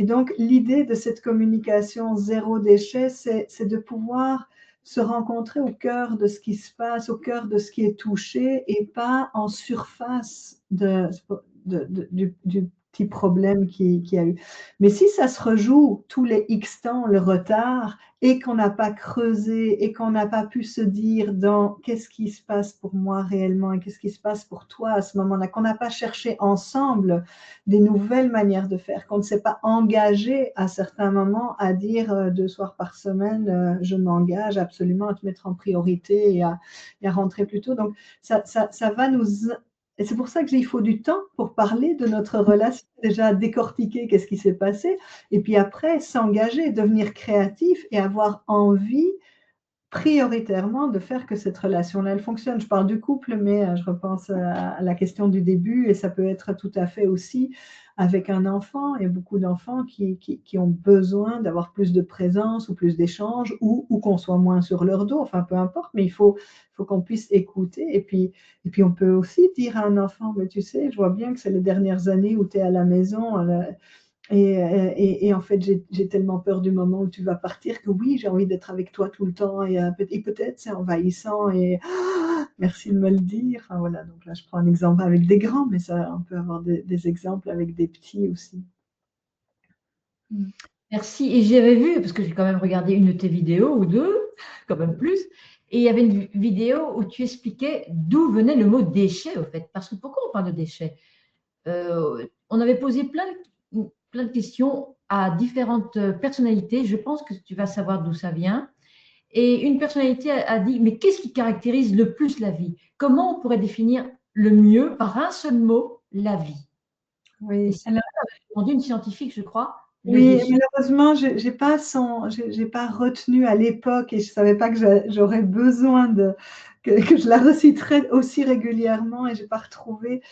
Et donc, l'idée de cette communication zéro déchet, c'est de pouvoir se rencontrer au cœur de ce qui se passe, au cœur de ce qui est touché et pas en surface du petit problème qu'il y a eu. Mais si ça se rejoue tous les X temps, le retard, et qu'on n'a pas creusé et qu'on n'a pas pu se dire dans qu'est-ce qui se passe pour moi réellement et qu'est-ce qui se passe pour toi à ce moment-là, qu'on n'a pas cherché ensemble des nouvelles manières de faire, qu'on ne s'est pas engagé à certains moments à dire 2 soirs par semaine, je m'engage absolument à te mettre en priorité et à rentrer plus tôt. Donc, ça va nous... Et c'est pour ça qu'il faut du temps pour parler de notre relation, déjà décortiquer qu'est-ce qui s'est passé, et puis après s'engager, devenir créatif et avoir envie prioritairement de faire que cette relation-là, elle fonctionne. Je parle du couple, mais je repense à la question du début et ça peut être tout à fait aussi avec un enfant. Il y a beaucoup d'enfants qui ont besoin d'avoir plus de présence ou plus d'échanges ou qu'on soit moins sur leur dos, enfin peu importe, mais il faut qu'on puisse écouter. Et puis on peut aussi dire à un enfant, mais tu sais, je vois bien que c'est les dernières années où tu es à la maison, et en fait, j'ai tellement peur du moment où tu vas partir que oui, j'ai envie d'être avec toi tout le temps et peut-être c'est envahissant et merci de me le dire. Enfin voilà, donc là je prends un exemple avec des grands, mais ça, on peut avoir des exemples avec des petits aussi. Mm. Merci. Et j'avais vu, parce que j'ai quand même regardé une de tes vidéos ou deux, quand même plus, et il y avait une vidéo où tu expliquais d'où venait le mot déchet, au fait. Parce que pourquoi on parle de déchets? On avait posé plein de questions à différentes personnalités. Je pense que tu vas savoir d'où ça vient. Et une personnalité a dit, mais qu'est-ce qui caractérise le plus la vie? Comment on pourrait définir le mieux, par un seul mot, la vie? Et Oui, c'est répondu une scientifique, je crois, le oui, déchet. malheureusement, j'ai pas retenu à l'époque et je savais pas que j'aurais besoin que je la reciterais aussi régulièrement et j'ai pas retrouvé.